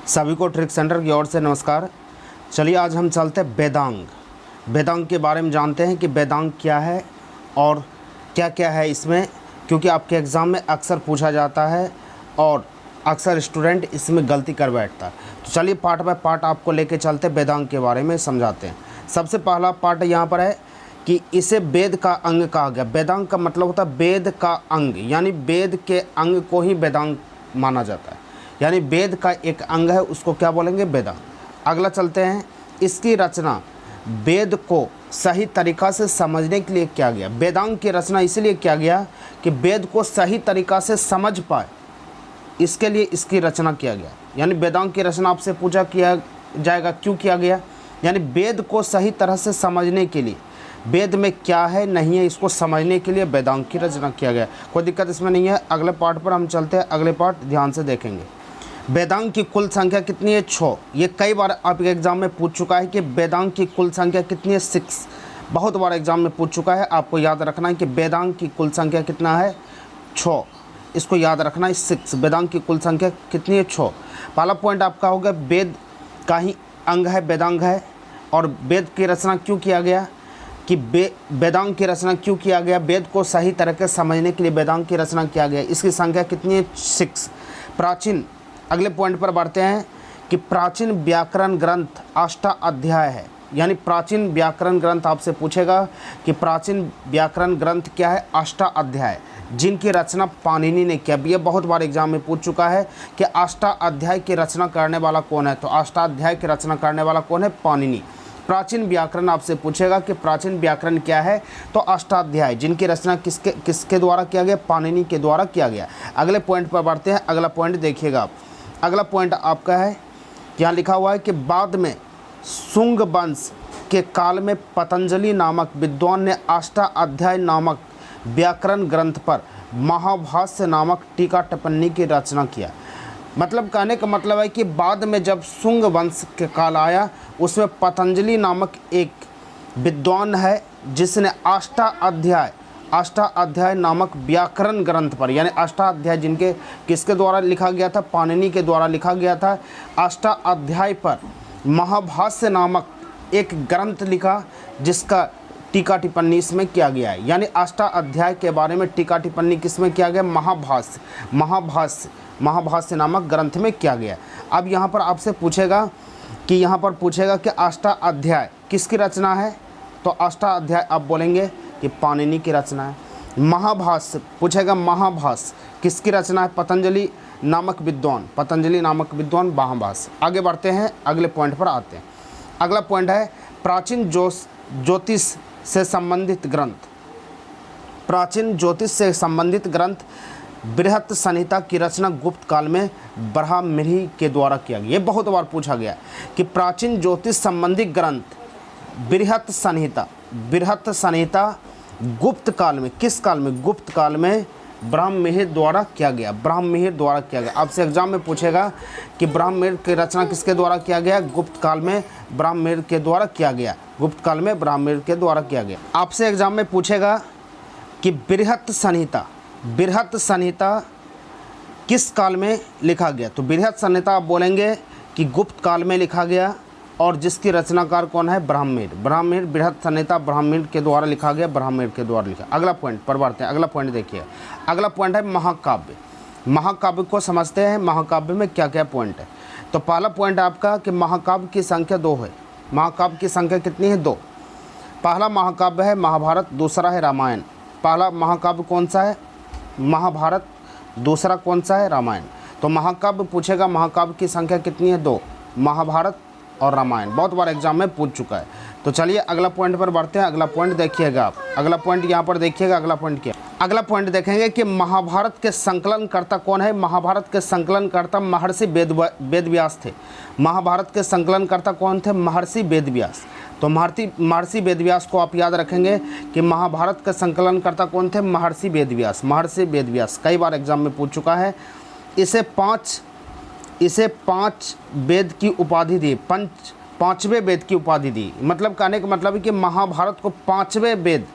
सभी को trick centre की ओर से नमस्कार। चलिए आज हम चलते हैं वेदांग। वेदांग के बारे में जानते हैं कि वेदांग क्या है और क्या क्या है इसमें, क्योंकि आपके एग्ज़ाम में अक्सर पूछा जाता है और अक्सर स्टूडेंट इसमें गलती कर बैठता है। तो चलिए पार्ट बाय पार्ट आपको लेके चलते वेदांग के बारे में समझाते हैं। सबसे पहला पार्ट यहाँ पर है कि इसे वेद का अंग कहा गया। वेदांग का मतलब होता है वेद का अंग, यानी वेद के अंग को ही वेदांग माना जाता है, यानी वेद का एक अंग है, उसको क्या बोलेंगे? वेदांग। अगला चलते हैं, इसकी रचना वेद को सही तरीक़ा से समझने के लिए किया गया। वेदांग की रचना इसलिए किया गया कि वेद को सही तरीक़ा से समझ पाए, इसके लिए इसकी रचना किया गया। यानी वेदांग की रचना आपसे पूछा किया जाएगा क्यों किया गया, यानी वेद को सही तरह से समझने के लिए, वेद में क्या है नहीं है इसको समझने के लिए वेदांग की रचना किया गया। कोई दिक्कत इसमें नहीं है। अगले पार्ट पर हम चलते हैं, अगले पार्ट ध्यान से देखेंगे। वेदांग की कुल संख्या कितनी है? 6। ये कई बार आपके एग्जाम में पूछ चुका है कि वेदांग की कुल संख्या कितनी है? 6। बहुत बार एग्जाम में पूछ चुका है। आपको याद रखना है कि वेदांग की कुल संख्या कितना है? 6। इसको याद रखना है, 6। वेदांग की कुल संख्या कितनी है? 6। पहला पॉइंट आपका होगा वेद का ही अंग है, वेदांग है। और वेद की रचना क्यों किया गया कि वेदांग की रचना क्यों किया गया? वेद को सही तरह से समझने के लिए वेदांग की रचना किया गया। इसकी संख्या कितनी है? 6। प्राचीन, अगले पॉइंट पर बढ़ते हैं कि प्राचीन व्याकरण ग्रंथ अष्टाध्याय है। यानी प्राचीन व्याकरण ग्रंथ आपसे पूछेगा कि प्राचीन व्याकरण ग्रंथ क्या है? अष्टाध्याय, जिनकी रचना पाणिनि ने किया। ये बहुत बार एग्जाम में पूछ चुका है कि अष्टाध्याय की रचना करने वाला कौन है, तो अष्टाध्याय की रचना करने वाला कौन है? पाणिनि। प्राचीन व्याकरण आपसे पूछेगा कि प्राचीन व्याकरण क्या है, तो अष्टाध्याय, जिनकी रचना किसके द्वारा किया गया? पाणिनि के द्वारा किया गया। अगले पॉइंट पर बढ़ते हैं। अगला पॉइंट देखिएगा आप। अगला पॉइंट आपका है, यहाँ लिखा हुआ है कि बाद में शुंग वंश के काल में पतंजलि नामक विद्वान ने अष्टाध्याय नामक व्याकरण ग्रंथ पर महाभाष्य नामक टीका टिप्पणी की रचना किया। मतलब कहने का मतलब है कि बाद में जब शुंग वंश के काल आया, उसमें पतंजलि नामक एक विद्वान है जिसने अष्टाध्याय नामक व्याकरण ग्रंथ पर, यानी अष्टाध्याय जिनके किसके द्वारा लिखा गया था? पाणिनि के द्वारा लिखा गया था। अष्टाध्याय पर महाभाष्य नामक एक ग्रंथ लिखा, जिसका टीका टिप्पणी इसमें किया गया है। यानी अष्टाध्याय के बारे में टीका टिप्पणी किसमें किया गया? महाभाष्य नामक ग्रंथ में किया गया। अब यहाँ पर आपसे पूछेगा कि अष्टाध्याय किसकी रचना है, तो अष्टाध्याय आप बोलेंगे कि पाणिनि की रचना है। महाभाष्य पूछेगा, महाभाष्य किसकी रचना है? पतंजलि नामक विद्वान महाभाष्य। आगे बढ़ते हैं, अगले पॉइंट पर आते हैं। अगला पॉइंट है प्राचीन ज्योतिष से संबंधित ग्रंथ। प्राचीन ज्योतिष से संबंधित ग्रंथ बृहत संहिता की रचना गुप्त काल में ब्राह्मणी के द्वारा किया गया। ये बहुत बार पूछा गया कि प्राचीन ज्योतिष संबंधी ग्रंथ बृहत संहिता गुप्त काल में, किस काल में? गुप्त काल में ब्राह्मणी द्वारा किया गया। आपसे एग्जाम में पूछेगा कि ब्राह्मणी की रचना किसके द्वारा किया गया? गुप्त काल में ब्राह्मणी के द्वारा किया गया। आपसे एग्जाम में पूछेगा कि बृहत संहिता किस काल में लिखा गया? तो बृहत संहिता आप बोलेंगे कि गुप्त काल में लिखा गया, और जिसकी रचनाकार कौन है? ब्राह्मणी। बृहत संहिता ब्राह्मणी के द्वारा लिखा गया, अगला पॉइंट पर बढ़ते हैं। अगला पॉइंट देखिए, अगला पॉइंट है महाकाव्य। महाकाव्य को समझते हैं, महाकाव्य में क्या क्या पॉइंट है। तो पहला पॉइंट आपका कि महाकाव्य की संख्या 2 है। महाकाव्य की संख्या कितनी है? 2। पहला महाकाव्य है महाभारत, दूसरा है रामायण। पहला महाकाव्य कौन सा है? महाभारत। दूसरा कौन सा है? रामायण। तो महाकाव्य पूछेगा, महाकाव्य की संख्या कितनी है? 2। महाभारत और रामायण बहुत बार एग्जाम में पूछ चुका है। तो चलिए अगला पॉइंट पर बढ़ते हैं। अगला पॉइंट देखिएगा आप। अगला पॉइंट यहाँ पर देखिएगा। अगला पॉइंट देखेंगे कि महाभारत के संकलनकर्ता कौन है? महाभारत के संकलनकर्ता महर्षि वेदव्यास थे। महाभारत के संकलनकर्ता कौन थे? महर्षि वेदव्यास। तो महर्षि वेदव्यास को आप याद रखेंगे कि महाभारत के संकलनकर्ता कौन थे? महर्षि वेदव्यास। कई बार एग्जाम में पूछ चुका है। इसे 5 वेद की उपाधि दी, पांचवें वेद की उपाधि दी। मतलब कहने का मतलब है कि महाभारत को 5वें वेद,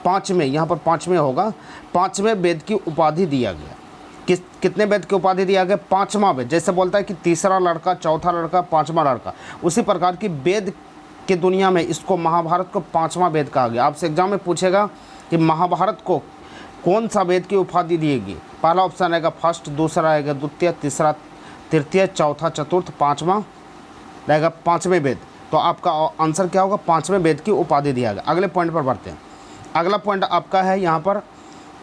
5वें यहाँ पर 5वें होगा, 5वें वेद की उपाधि दिया गया। कितने वेद की उपाधि दिया गया? पांचवा वेद। जैसे बोलता है कि तीसरा लड़का, चौथा लड़का, पांचवा लड़का, उसी प्रकार की वेद की दुनिया में इसको महाभारत को पांचवा वेद कहा गया। आपसे एग्जाम में पूछेगा कि महाभारत को कौन सा वेद की उपाधि दिएगी? पहला ऑप्शन आएगा फर्स्ट, दूसरा आएगा द्वितीय, तीसरा तृतीय, चौथा चतुर्थ, पांचवा रहेगा पांचवें वेद। तो आपका आंसर क्या होगा? पांचवें वेद की उपाधि दिया गया। अगले पॉइंट पर बढ़ते हैं। अगला पॉइंट आपका है यहाँ पर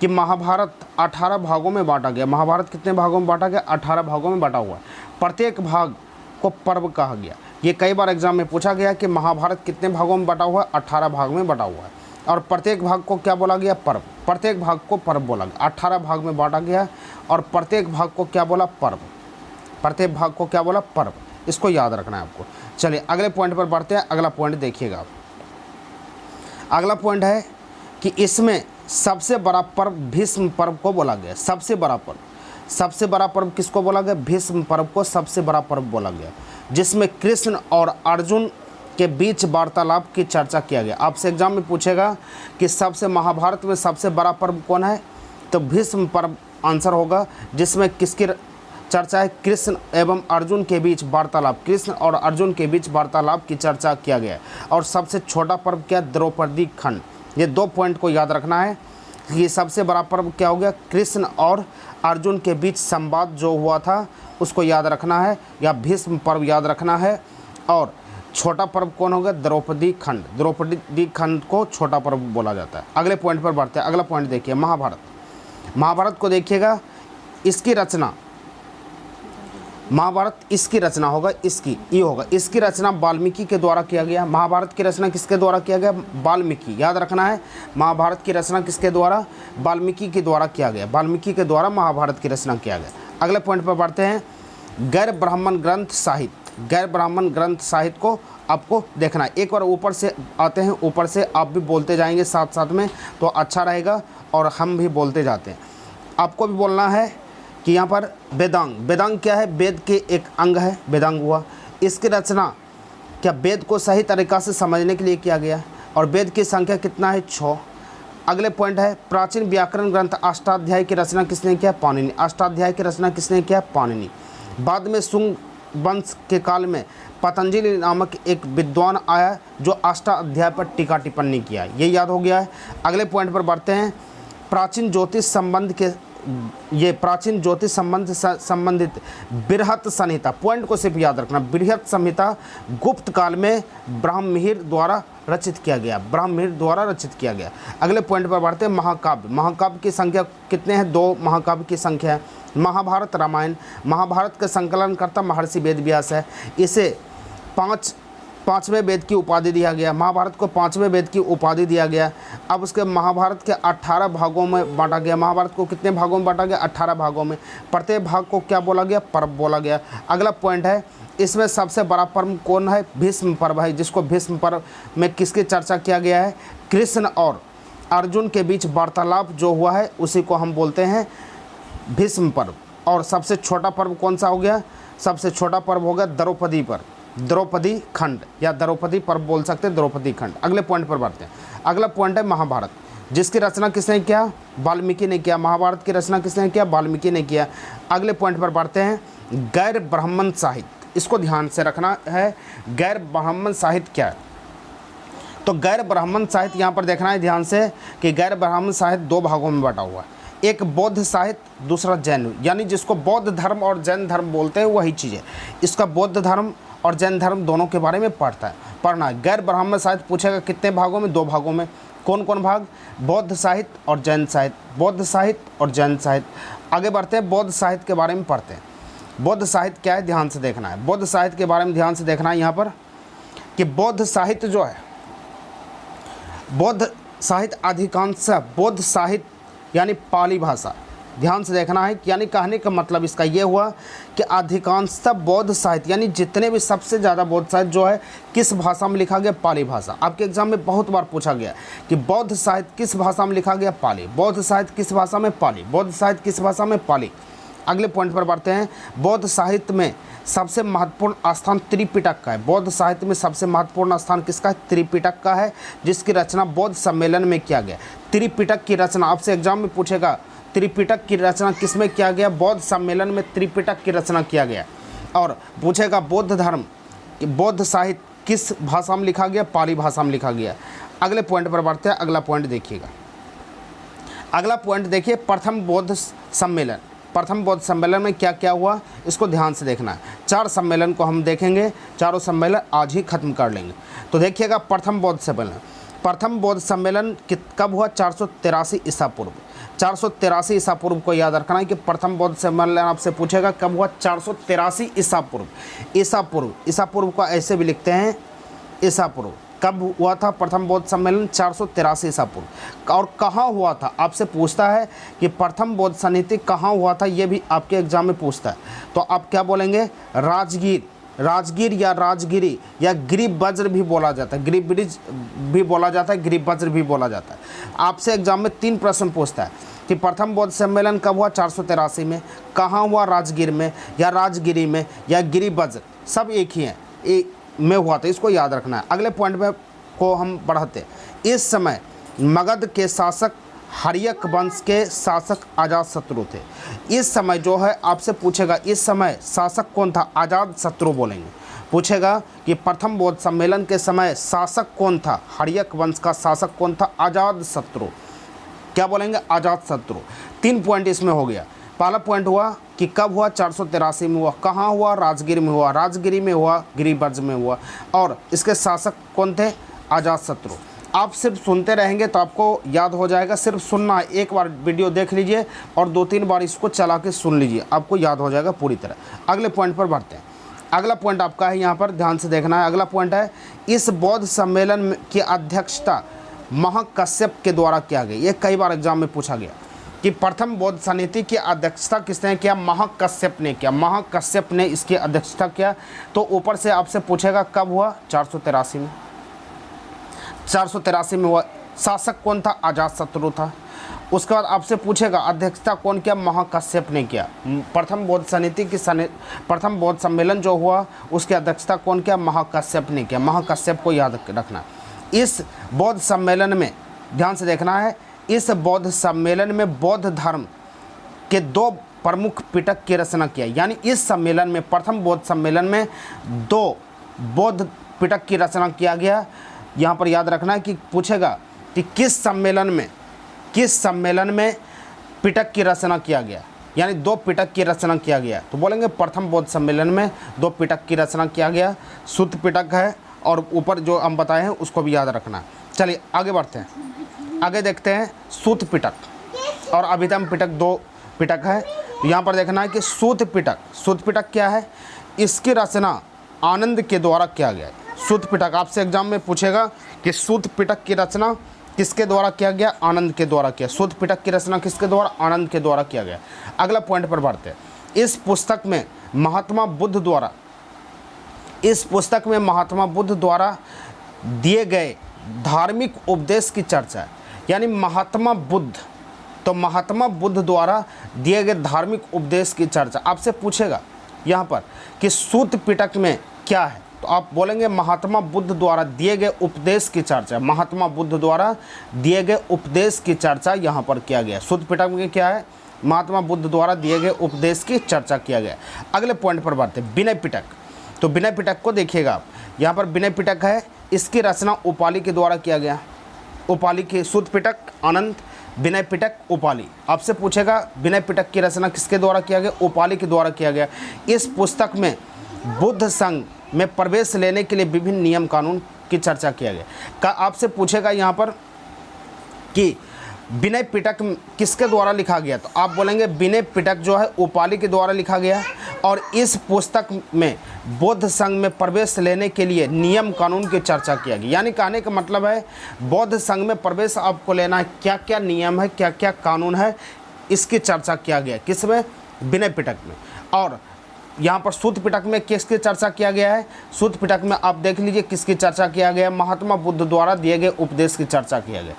कि महाभारत 18 भागों में बांटा गया। महाभारत कितने भागों में बांटा गया? 18 भागों में बांटा हुआ है। प्रत्येक भाग को पर्व कहा गया। ये कई बार एग्जाम में पूछा गया कि महाभारत कितने भागों में बटा हुआ है? 18 भाग में बटा हुआ है। और प्रत्येक भाग को क्या बोला गया? पर्व। प्रत्येक भाग को पर्व बोला गया। 18 भाग में बांटा गया और प्रत्येक भाग को क्या बोला? पर्व। प्रत्येक भाग को क्या बोला? पर्व। इसको याद रखना है आपको। चलिए अगले पॉइंट पर बढ़ते हैं। अगला पॉइंट देखिएगा आप। अगला पॉइंट है कि इसमें सबसे बड़ा पर्व भीष्म पर्व को बोला गया। सबसे बड़ा पर्व किसको बोला गया? भीष्म पर्व को सबसे बड़ा पर्व बोला गया, जिसमें कृष्ण और अर्जुन के बीच वार्तालाप की चर्चा किया गया। आपसे एग्जाम में पूछेगा कि महाभारत में सबसे बड़ा पर्व कौन है? तो भीष्म पर्व आंसर होगा, जिसमें किसकी चर्चा है? कृष्ण एवं अर्जुन के बीच वार्तालाप, कृष्ण और अर्जुन के बीच वार्तालाप की चर्चा किया गया। और सबसे छोटा पर्व क्या? द्रौपदी खंड। ये 2 पॉइंट को याद रखना है कि सबसे बड़ा पर्व क्या हो गया? कृष्ण और अर्जुन के बीच संवाद जो हुआ था उसको याद रखना है, या भीष्म पर्व याद रखना है। और छोटा पर्व कौन होगा? द्रौपदी खंड। द्रौपदी खंड को छोटा पर्व बोला जाता है। अगले पॉइंट पर बढ़ते हैं। अगला पॉइंट देखिए, महाभारत को देखिएगा। इसकी रचना, महाभारत इसकी रचना होगा, इसकी रचना वाल्मीकि के द्वारा किया गया। महाभारत की रचना किसके द्वारा किया गया? वाल्मीकि। याद रखना है, महाभारत की रचना किसके द्वारा? वाल्मीकि के द्वारा किया गया। वाल्मीकि के द्वारा महाभारत की रचना किया गया। अगले पॉइंट पर बढ़ते हैं। गैर ब्राह्मण ग्रंथ साहित्य। गैर ब्राह्मण ग्रंथ साहित्य को आपको देखना है। एक बार ऊपर से आते हैं, ऊपर से आप भी बोलते जाएंगे साथ साथ में, तो अच्छा रहेगा और हम भी बोलते जाते हैं। आपको भी बोलना है कि यहाँ पर वेदांग क्या है? वेद के एक अंग है, वेदांग हुआ। इसकी रचना क्या वेद को सही तरीक़ा से समझने के लिए किया गया? और वेद की संख्या कितना है? 6। अगले पॉइंट है, प्राचीन व्याकरण ग्रंथ अष्टाध्यायी की रचना किसने किया? पाणिनि। अष्टाध्यायी की रचना किसने किया? पाणिनि। बाद में शुंग वंश के काल में पतंजलि नामक एक विद्वान आया जो अष्टाध्याय पर टीका टिप्पणी किया। ये याद हो गया है। अगले पॉइंट पर बढ़ते हैं। प्राचीन ज्योतिष संबंध संबंधित बृहत संहिता, पॉइंट को सिर्फ याद रखना। बृहत संहिता गुप्त काल में ब्राह्मणिर द्वारा रचित किया गया। अगले पॉइंट पर बढ़ते हैं। महाकाव्य की संख्या कितने हैं? 2 महाकाव्य की संख्या है। महाभारत, रामायण। महाभारत का संकलनकर्ता महर्षि वेदव्यास है। इसे पांचवें वेद की उपाधि दिया गया। महाभारत को 5वें वेद की उपाधि दिया गया। अब उसके महाभारत के 18 भागों में बांटा गया। महाभारत को कितने भागों में बांटा गया? 18 भागों में। प्रत्येक भाग को क्या बोला गया? पर्व बोला गया। अगला पॉइंट है, इसमें सबसे बड़ा पर्व कौन है? भीष्म पर्व है, जिसको भीष्म पर्व में किसकी चर्चा किया गया है? कृष्ण और अर्जुन के बीच वार्तालाप जो हुआ है उसी को हम बोलते हैं भीष्म पर्व। और सबसे छोटा पर्व कौन सा हो गया? सबसे छोटा पर्व हो गया द्रौपदी पर्व, द्रौपदी खंड, या द्रौपदी पर्व बोल सकते हैं, द्रौपदी खंड। अगले पॉइंट पर बढ़ते हैं। अगला पॉइंट है महाभारत, जिसकी रचना किसने किया? वाल्मीकि ने किया। महाभारत की रचना किसने किया? वाल्मीकि ने किया। अगले पॉइंट पर बढ़ते हैं। गैर ब्राह्मण साहित्य, इसको ध्यान से रखना है। गैर ब्राह्मण साहित्य क्या है? तो गैर ब्राह्मण साहित्य यहाँ पर देखना है ध्यान से कि गैर ब्राह्मण साहित्य 2 भागों में बटा हुआ है। एक बौद्ध साहित्य, दूसरा जैन, यानी जिसको बौद्ध धर्म और जैन धर्म बोलते हैं वही चीज़ है। इसका बौद्ध धर्म और जैन धर्म दोनों के बारे में पढ़ना है। गैर ब्राह्मण साहित्य पूछेगा कितने भागों में? 2 भागों में। कौन कौन भाग? बौद्ध साहित्य और जैन साहित्य, बौद्ध साहित्य और जैन साहित्य। आगे बढ़ते हैं, बौद्ध साहित्य के बारे में पढ़ते हैं। बौद्ध साहित्य क्या है? ध्यान से देखना है। बौद्ध साहित्य के बारे में ध्यान से देखना है यहाँ पर कि बौद्ध साहित्य जो है, बौद्ध साहित्य अधिकांश बौद्ध साहित्य यानी पाली भाषा, ध्यान से देखना है। यानी कहने का मतलब इसका ये हुआ कि अधिकांशतः बौद्ध साहित्य यानी जितने भी सबसे ज़्यादा बौद्ध साहित्य जो है किस भाषा में लिखा गया? पाली भाषा। आपके एग्जाम में बहुत बार पूछा गया कि बौद्ध साहित्य किस भाषा में लिखा गया? पाली। बौद्ध साहित्य किस भाषा में? पाली। बौद्ध साहित्य किस भाषा में? पाली। अगले पॉइंट पर बढ़ते हैं। बौद्ध साहित्य में सबसे महत्वपूर्ण स्थान त्रिपिटक का है। बौद्ध साहित्य में सबसे महत्वपूर्ण स्थान किसका है? त्रिपिटक का है, जिसकी रचना बौद्ध सम्मेलन में किया गया। त्रिपिटक की रचना आपसे एग्जाम में पूछेगा त्रिपिटक की रचना किसमें किया गया? बौद्ध सम्मेलन में त्रिपिटक की रचना किया गया। और पूछेगा बौद्ध धर्म, बौद्ध साहित्य किस भाषा में लिखा गया? पाली भाषा में लिखा गया। अगले पॉइंट पर बढ़ते हैं। अगला पॉइंट देखिएगा, अगला पॉइंट देखिए, प्रथम बौद्ध सम्मेलन। प्रथम बौद्ध सम्मेलन में क्या क्या हुआ, इसको ध्यान से देखना है। 4 सम्मेलन को हम देखेंगे, चारों सम्मेलन आज ही खत्म कर लेंगे। तो देखिएगा प्रथम बौद्ध सम्मेलन, प्रथम बौद्ध सम्मेलन कब हुआ? 483 ईसा पूर्व। 483 ईसा पूर्व को याद रखना है कि प्रथम बौद्ध सम्मेलन आपसे पूछेगा कब हुआ? 483 ईसा पूर्व। ईसा पूर्व, ईसा पूर्व को ऐसे भी लिखते हैं ईसा पूर्व। कब हुआ था प्रथम बौद्ध सम्मेलन? 483 ईसा पूर्व। और कहाँ हुआ था? आपसे पूछता है कि प्रथम बौद्ध समिति कहाँ हुआ था, ये भी आपके एग्जाम में पूछता है। तो आप क्या बोलेंगे? राजगीर, राजगीर या राजगिरी या गिरिब वज्र भी बोला जाता है, गिरिब ब्रिज भी बोला जाता है, गिरिब वज्र भी बोला जाता है। आपसे एग्जाम में 3 प्रश्न पूछता है कि प्रथम बौद्ध सम्मेलन कब हुआ? 483 में। कहाँ हुआ? राजगीर में या राजगिरी में या गिरिब वज्र, सब एक ही हैं, में हुआ था। इसको याद रखना है। अगले पॉइंट में को हम बढ़ाते हैं। इस समय मगध के शासक हर्यक वंश के शासक अजातशत्रु थे। इस समय जो है आपसे पूछेगा, इस समय शासक कौन था? अजातशत्रु बोलेंगे। पूछेगा कि प्रथम बौद्ध सम्मेलन के समय शासक कौन था? हर्यक वंश का शासक कौन था? अजातशत्रु। क्या बोलेंगे? अजातशत्रु। 3 पॉइंट इसमें हो गया। पहला पॉइंट हुआ कि कब हुआ? 483 में हुआ। कहाँ हुआ? राजगिर में हुआ, राजगिरी में हुआ, गिरिब्रज में हुआ। और इसके शासक कौन थे? अजातशत्रु। आप सिर्फ सुनते रहेंगे तो आपको याद हो जाएगा। सिर्फ सुनना, एक बार वीडियो देख लीजिए और 2-3 बार इसको चला के सुन लीजिए, आपको याद हो जाएगा पूरी तरह। अगले पॉइंट पर बढ़ते हैं। अगला पॉइंट आपका है, यहाँ पर ध्यान से देखना है। अगला पॉइंट है, इस बौद्ध सम्मेलन की अध्यक्षता महाकश्यप के द्वारा किया गया। ये कई बार एग्जाम में पूछा गया कि प्रथम बौद्ध समिति की अध्यक्षता किसने किया? महाकश्यप ने किया। महाकश्यप ने इसकी अध्यक्षता किया। तो ऊपर से आपसे पूछेगा कब हुआ? 483 में। 483 में हुआ। शासक कौन था? अजातशत्रु था। उसके बाद आपसे पूछेगा अध्यक्षता कौन किया? महाकश्यप ने किया। प्रथम बौद्ध समिति की प्रथम बौद्ध सम्मेलन जो हुआ उसकी अध्यक्षता कौन किया? महाकश्यप ने किया। महाकश्यप को याद रखना। इस बौद्ध सम्मेलन में ध्यान से देखना है, इस बौद्ध सम्मेलन में बौद्ध धर्म के 2 प्रमुख पिटक की रचना किया। यानी इस सम्मेलन में, प्रथम बौद्ध सम्मेलन में 2 बौद्ध पिटक की रचना किया गया। यहाँ पर याद रखना है कि पूछेगा कि किस सम्मेलन में पिटक की रचना किया गया, यानी 2 पिटक की रचना किया गया। तो बोलेंगे प्रथम बौद्ध सम्मेलन में 2 पिटक की रचना किया गया। सुत्त पिटक है और ऊपर जो हम बताए हैं उसको भी याद रखना। चलिए आगे बढ़ते हैं। आगे देखते हैं सूत पिटक और अभिधम पिटक, 2 पिटक है। यहाँ पर देखना है कि सूत पिटक क्या है? इसकी रचना आनंद के द्वारा किया गया है। सूत पिटक आपसे एग्जाम में पूछेगा कि सूत पिटक की रचना किसके द्वारा किया गया? आनंद के द्वारा किया। सूत पिटक की रचना किसके द्वारा? आनंद के द्वारा किया गया। अगला पॉइंट पर बढ़ते हैं। इस पुस्तक में महात्मा बुद्ध द्वारा दिए गए धार्मिक उपदेश की चर्चा है। यानी महात्मा बुद्ध द्वारा दिए गए धार्मिक उपदेश की चर्चा आपसे पूछेगा यहाँ पर कि सूत पिटक में क्या है? तो आप बोलेंगे महात्मा बुद्ध द्वारा दिए गए उपदेश की चर्चा। महात्मा बुद्ध द्वारा दिए गए उपदेश की चर्चा यहाँ पर किया गया। सूत पिटक में क्या है? महात्मा बुद्ध द्वारा दिए गए उपदेश की चर्चा किया गया। अगले पॉइंट पर बढ़ते हैं, विनय पिटक। तो विनय पिटक को देखिएगा आप, यहाँ पर विनय पिटक है, इसकी रचना उपाली के द्वारा किया गया। उपाली के सूत पिटक आनंद, विनय पिटक उपाली। आपसे पूछेगा विनय पिटक की रचना किसके द्वारा किया गया? उपाली के द्वारा किया गया। इस पुस्तक में बुद्ध संघ में प्रवेश लेने के लिए विभिन्न नियम कानून की चर्चा किया गया। का आपसे पूछेगा यहाँ पर कि विनय पिटक किसके द्वारा लिखा गया? तो आप बोलेंगे विनय पिटक जो है उपाली के द्वारा लिखा गया। और इस पुस्तक में बौद्ध संघ में प्रवेश लेने के लिए नियम कानून की चर्चा किया गया। यानी कहने का मतलब है बौद्ध संघ में प्रवेश आपको लेना है, क्या क्या नियम है, क्या क्या कानून है, इसकी चर्चा किया गया। किसमें? विनय पिटक में। और यहाँ पर सूत पिटक में किसकी चर्चा किया गया है? सूत पिटक में आप देख लीजिए किसकी चर्चा किया गया? महात्मा बुद्ध द्वारा दिए गए उपदेश की चर्चा किया गया।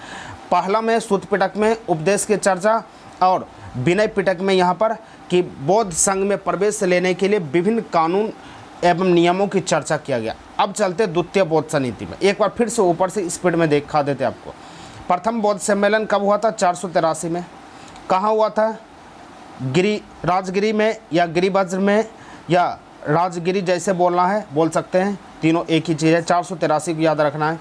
पहला में सूत पिटक में उपदेश की चर्चा और विनय पिटक में यहाँ पर कि बौद्ध संघ में प्रवेश लेने के लिए विभिन्न कानून एवं नियमों की चर्चा किया गया। अब चलते द्वितीय बौद्ध समिति में। एक बार फिर से ऊपर से स्पीड में दिखा देते आपको। प्रथम बौद्ध सम्मेलन कब हुआ था? 483 में। कहाँ हुआ था? राजगिरी में या गिरिवज्र में या राजगिरी, जैसे बोलना है बोल सकते हैं, तीनों एक ही चीज़ है। 483 को याद रखना है।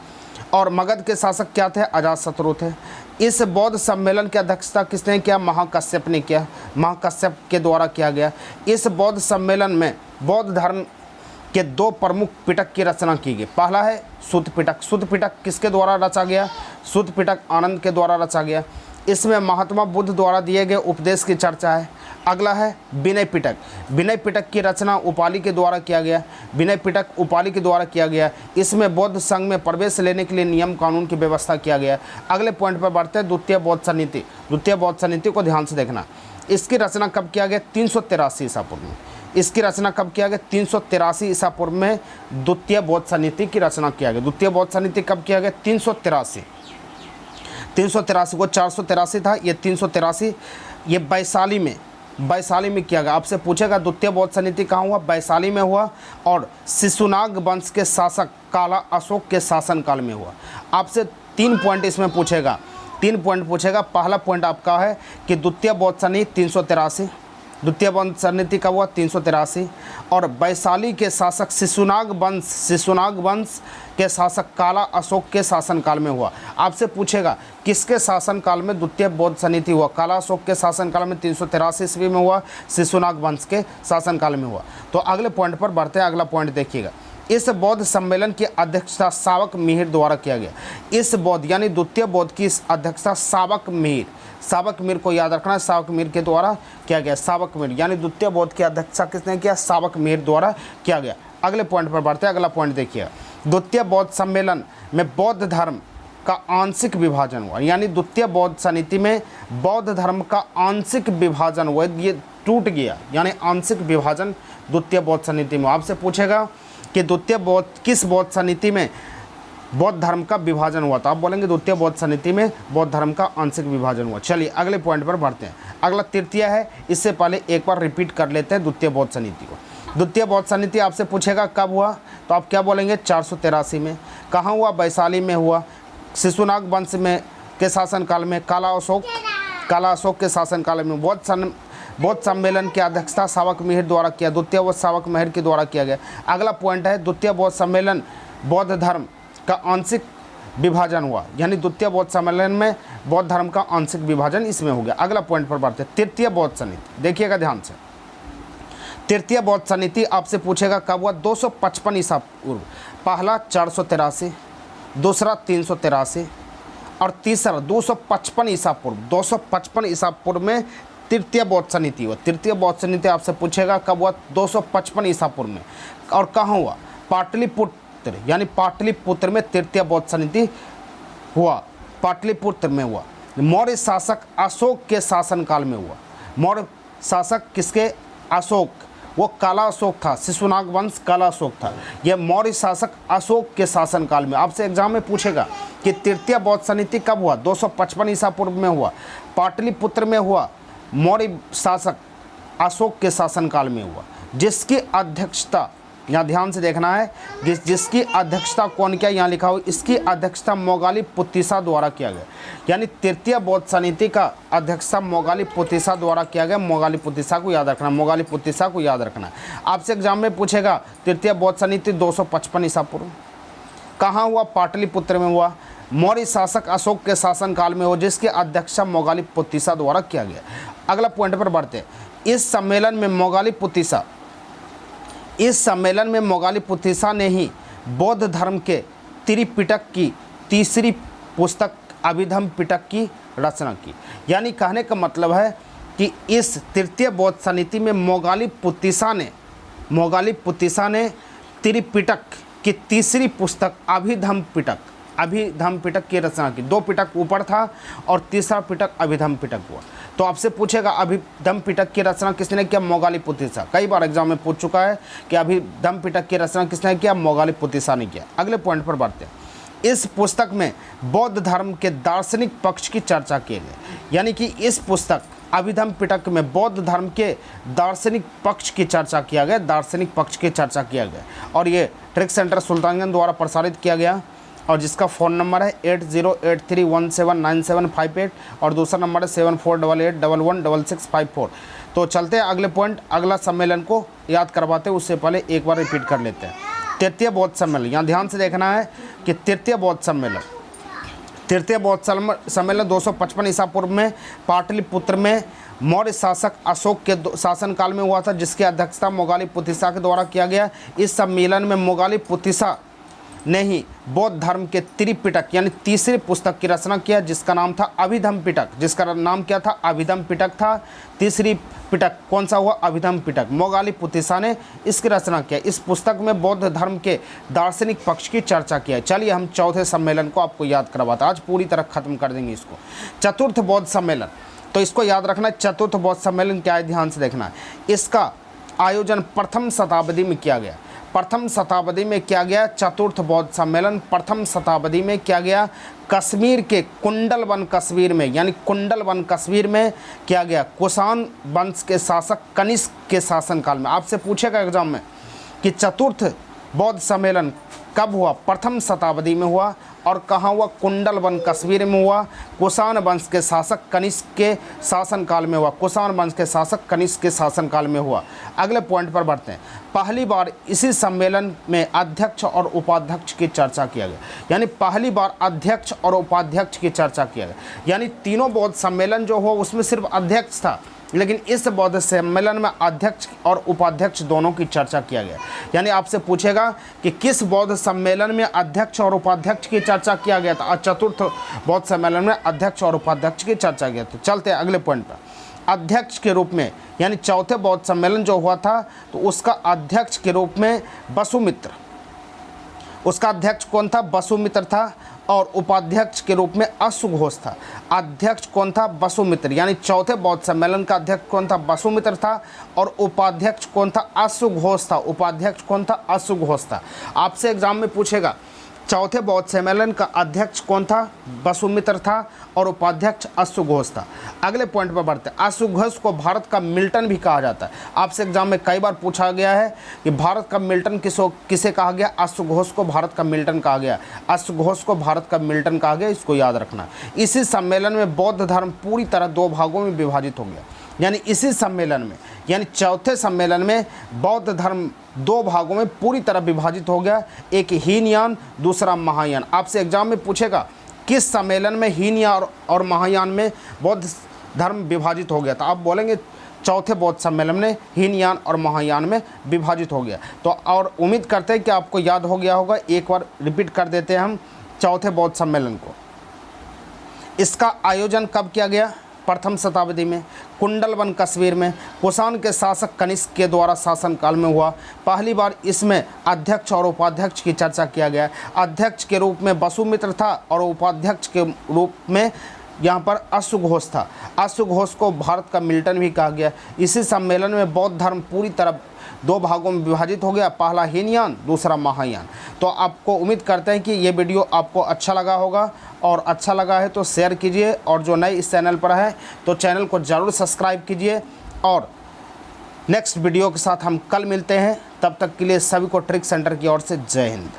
और मगध के शासक क्या थे? अजातशत्रु थे। इस बौद्ध सम्मेलन की अध्यक्षता किसने किया? महाकश्यप ने किया, महाकश्यप के द्वारा किया गया। इस बौद्ध सम्मेलन में बौद्ध धर्म के 2 प्रमुख पिटक की रचना की गई। पहला है सुत्त पिटक। सुत्त पिटक किसके द्वारा रचा गया? सुत्त पिटक आनंद के द्वारा रचा गया। इसमें महात्मा बुद्ध द्वारा दिए गए उपदेश की चर्चा है। अगला है विनय पिटक। विनय पिटक की रचना उपाली के द्वारा किया गया। विनय पिटक उपाली के द्वारा किया गया। इसमें बौद्ध संघ में प्रवेश लेने के लिए नियम कानून की व्यवस्था किया गया। अगले पॉइंट पर बढ़ते हैं, द्वितीय बौद्ध समिति। द्वितीय बौद्ध समिति को ध्यान से देखना। इसकी रचना कब किया गया? 383 ईसा पूर्व में। इसकी रचना कब किया गया? 383 ईसा पूर्व में द्वितीय बौद्ध समिति की रचना किया गया। द्वितीय बौद्ध समिति कब किया गया? 383 को 483 था, ये 383, ये वैशाली में किया गया। आपसे पूछेगा द्वितीय बौद्ध समिति कहाँ हुआ? वैशाली में हुआ और शिशुनाग वंश के शासक काला अशोक के शासनकाल में हुआ। आपसे 3 पॉइंट इसमें पूछेगा, 3 पॉइंट पूछेगा। पहला पॉइंट आपका है कि द्वितीय बौद्ध समिति 383, द्वितीय बौद्ध समिति कब हुआ? 383। और वैशाली के शासक शिशुनाग वंश के शासक काला अशोक के शासनकाल में हुआ। आपसे पूछेगा किसके शासनकाल में द्वितीय बौद्ध समिति हुआ? काला अशोक के शासनकाल में 383 ईस्वी में हुआ, शिशुनाग वंश के शासनकाल में हुआ। तो अगले पॉइंट पर बढ़ते हैं। अगला पॉइंट देखिएगा। इस बौद्ध सम्मेलन की अध्यक्षता सावक मिहिर द्वारा किया गया। इस बौद्ध यानी द्वितीय बौद्ध की अध्यक्षता सावक मिहिर को याद रखना है, सावक मिहिर के द्वारा किया गया। सावक मिहिर यानी द्वितीय बौद्ध की अध्यक्षता किसने किया? सावक मिहिर द्वारा किया गया। अगले पॉइंट पर बढ़ते हैं। अगला पॉइंट देखिए, द्वितीय बौद्ध सम्मेलन में बौद्ध धर्म का आंशिक विभाजन हुआ। यानी द्वितीय बौद्ध समिति में बौद्ध धर्म का आंशिक विभाजन हुआ, ये टूट गया, यानी आंशिक विभाजन द्वितीय बौद्ध समिति में। आपसे पूछेगा कि किस बौद्ध समिति में बौद्ध धर्म का विभाजन हुआ? तो आप बोलेंगे द्वितीय बौद्ध समिति में बौद्ध धर्म का आंशिक विभाजन हुआ। चलिए अगले पॉइंट पर बढ़ते हैं। अगला तृतीय है, इससे पहले एक बार रिपीट कर लेते हैं द्वितीय बौद्ध समिति को। द्वितीय बौद्ध समिति आपसे पूछेगा कब हुआ? तो आप क्या बोलेंगे? 483 में। कहाँ हुआ? वैशाली में हुआ। शिशुनाग वंश में के शासनकाल में, काला अशोक के शासनकाल में। बौद्ध सम्मेलन की अध्यक्षता सावक मिहिर द्वारा किया। द्वितीय बौद्ध सावक मिहिर के द्वारा किया गया। अगला पॉइंट है, द्वितीय बौद्ध सम्मेलन बौद्ध धर्म का आंशिक विभाजन हुआ, यानी द्वितीय बौद्ध सम्मेलन में बौद्ध धर्म का आंशिक विभाजन इसमें हो गया। अगला पॉइंट पर बढ़ते हैं, तृतीय बौद्ध समिति। देखिएगा ध्यान से, तृतीय बौद्ध समिति आपसे पूछेगा कब हुआ? 255 ईसा पूर्व। पहला 483, दूसरा 383 और तीसरा 255 ईसा पूर्व। 255 ईसा पूर्व में तृतीय बौद्ध समिति हुआ। तृतीय बौद्ध समिति आपसे पूछेगा कब हुआ? 255 ईसा पूर्व में। और कहाँ हुआ? पाटलिपुत्र, यानी पाटलिपुत्र में तृतीय बौद्ध समिति हुआ, पाटलिपुत्र में हुआ। मौर्य शासक अशोक के शासनकाल में हुआ। मौर्य शासक किसके? अशोक, वो काला अशोक था, शिशुनाग वंश काला अशोक था। यह मौर्य शासक अशोक के शासनकाल में। आपसे एग्जाम में पूछेगा कि तृतीय बौद्ध समिति कब हुआ? 255 ईसा पूर्व में हुआ, पाटलिपुत्र में हुआ, मौर्य शासक अशोक के शासनकाल में हुआ। जिसकी अध्यक्षता, यहाँ ध्यान से देखना है, जिसकी अध्यक्षता कौन किया? यहाँ लिखा हो, इसकी अध्यक्षता मोगालिपुतिसा द्वारा किया गया। यानी तृतीय बौद्ध समिति का अध्यक्षता मोगालिपुतिसा द्वारा किया गया। मोगालिपुतिसा को याद रखना, मोगालिपुतिसा को याद रखना। आपसे एग्जाम में पूछेगा तृतीय बौद्ध समिति 255 ईसा पूर्व कहाँ हुआ? पाटलिपुत्र में हुआ, मौर्य शासक अशोक के शासनकाल में हो, जिसकी अध्यक्षता मोगालिपुतिसा द्वारा किया गया। अगला पॉइंट पर बढ़ते, इस सम्मेलन में मोगालिपुतिसा ने ही बौद्ध धर्म के त्रिपिटक की तीसरी पुस्तक अभिधम्म पिटक की रचना की। यानी कहने का मतलब है कि इस तृतीय बौद्ध समिति में मोगालिपुतिसा ने त्रिपिटक की तीसरी पुस्तक अभिधम्म पिटक की रचना की। 2 पिटक ऊपर था और तीसरा पिटक अभिधम्म पिटक हुआ। तो आपसे पूछेगा अभिधम्म पिटक की रचना किसने किया? मोगालिपुतिसा। कई बार एग्जाम में पूछ चुका है कि अभिधम्म पिटक की रचना किसने किया? मोगालिपुतिसा ने किया। अगले पॉइंट पर बढ़ते हैं। इस पुस्तक में बौद्ध धर्म के दार्शनिक पक्ष की चर्चा की गई। यानी कि इस पुस्तक अभिधम्म पिटक में बौद्ध धर्म के दार्शनिक पक्ष की चर्चा किया गया, और ये ट्रिक सेंटर सुल्तानगंज द्वारा प्रसारित किया गया। और जिसका फ़ोन नंबर है 8083179758 और दूसरा नंबर है 7488111654। तो चलते हैं अगले पॉइंट, अगला सम्मेलन को याद करवाते हैं, उससे पहले एक बार रिपीट कर लेते हैं। तृतीय बौद्ध सम्मेलन, यहाँ ध्यान से देखना है कि तृतीय बौद्ध सम्मेलन 255 ईसा पूर्व में पाटलिपुत्र में मौर्य शासक अशोक के शासनकाल में हुआ था, जिसकी अध्यक्षता मोगालीपुतिसा के द्वारा किया गया। इस सम्मेलन में मोगालीपुतिसा ने ही बौद्ध धर्म के त्रिपिटक यानी तीसरी पुस्तक की रचना किया, जिसका नाम था अभिधम्म पिटक। जिसका नाम क्या था? अभिधम्म पिटक था। तीसरी पिटक कौन सा हुआ? अभिधम्म पिटक। मोगालीपुतिसा ने इसकी रचना किया। इस पुस्तक में बौद्ध धर्म के दार्शनिक पक्ष की चर्चा किया है। चलिए हम चौथे सम्मेलन को आपको याद करवाते हैं, आज पूरी तरह खत्म कर देंगे इसको। चतुर्थ बौद्ध सम्मेलन, तो इसको याद रखना है। चतुर्थ बौद्ध सम्मेलन क्या है, ध्यान से देखना है। इसका आयोजन प्रथम शताब्दी में किया गया। प्रथम शताब्दी में किया गया चतुर्थ बौद्ध सम्मेलन प्रथम शताब्दी में किया गया कश्मीर के कुंडलवन कश्मीर में, यानी कुंडलवन कश्मीर में किया गया कुषाण वंश के शासक कनिष्क के शासनकाल में। आपसे पूछेगा एग्जाम में कि चतुर्थ बौद्ध सम्मेलन कब हुआ? प्रथम शताब्दी में हुआ। और कहाँ हुआ? कुंडलवन कश्मीर में हुआ। कुषाण वंश के शासक कनिष्क के शासनकाल में हुआ। कुषाण वंश के शासक कनिष्क के शासनकाल में हुआ। अगले पॉइंट पर बढ़ते हैं। पहली बार इसी सम्मेलन में अध्यक्ष और उपाध्यक्ष की चर्चा किया गया, यानी पहली बार अध्यक्ष और उपाध्यक्ष की चर्चा किया गया। यानी तीनों बौद्ध सम्मेलन जो हुआ उसमें सिर्फ अध्यक्ष था, लेकिन इस बौद्ध सम्मेलन में अध्यक्ष और उपाध्यक्ष दोनों की चर्चा किया गया। यानी आपसे पूछेगा कि किस बौद्ध सम्मेलन में अध्यक्ष और उपाध्यक्ष की चर्चा किया गया था? चतुर्थ बौद्ध सम्मेलन में अध्यक्ष और उपाध्यक्ष की चर्चा किया था। चलते हैं अगले पॉइंट पर। अध्यक्ष के रूप में, यानी चौथे बौद्ध सम्मेलन जो हुआ था तो उसका अध्यक्ष के रूप में वसुमित्र, उसका अध्यक्ष कौन था? वसुमित्र था। और उपाध्यक्ष के रूप में अश्वघोष था। अध्यक्ष कौन था? वसुमित्र। यानी चौथे बौद्ध सम्मेलन का अध्यक्ष कौन था? वसुमित्र था। और उपाध्यक्ष कौन था? अश्वघोष था। उपाध्यक्ष कौन था? अश्वघोष था। आपसे एग्जाम में पूछेगा चौथे बौद्ध सम्मेलन का अध्यक्ष कौन था? वसुमित्र था और उपाध्यक्ष अश्वघोष था। अगले पॉइंट पर बढ़ते हैं। अश्वघोष को भारत का मिल्टन भी कहा जाता है। आपसे एग्जाम में कई बार पूछा गया है कि भारत का मिल्टन किसे कहा गया? अश्वघोष को भारत का मिल्टन कहा गया। अश्वघोष को भारत का मिल्टन कहा गया, इसको याद रखना। इसी सम्मेलन में बौद्ध धर्म पूरी तरह दो भागों में विभाजित हो गया। यानी इसी सम्मेलन में, यानी चौथे सम्मेलन में बौद्ध धर्म दो भागों में पूरी तरह विभाजित हो गया, एक हीनयान दूसरा महायान। आपसे एग्जाम में पूछेगा किस सम्मेलन में हीनयान और महायान में बौद्ध धर्म विभाजित हो गया था? आप बोलेंगे चौथे बौद्ध सम्मेलन में हीनयान और महायान में विभाजित हो गया। तो और उम्मीद करते हैं कि आपको याद हो गया होगा। एक बार रिपीट कर देते हैं हम चौथे बौद्ध सम्मेलन को। इसका आयोजन कब किया गया? प्रथम शताब्दी में कुंडलवन कश्मीर में कुषाण के शासक कनिष्क के द्वारा शासनकाल में हुआ। पहली बार इसमें अध्यक्ष और उपाध्यक्ष की चर्चा किया गया। अध्यक्ष के रूप में वसुमित्र था और उपाध्यक्ष के रूप में यहाँ पर अश्वघोष था। अश्वघोष को भारत का मिल्टन भी कहा गया। इसी सम्मेलन में बौद्ध धर्म पूरी तरह दो भागों में विभाजित हो गया, पहला हीनयान दूसरा महायान। तो आपको उम्मीद करते हैं कि ये वीडियो आपको अच्छा लगा होगा, और अच्छा लगा है तो शेयर कीजिए, और जो नए इस चैनल पर है तो चैनल को ज़रूर सब्सक्राइब कीजिए। और नेक्स्ट वीडियो के साथ हम कल मिलते हैं, तब तक के लिए सभी को ट्रिक सेंटर की ओर से जय हिंद।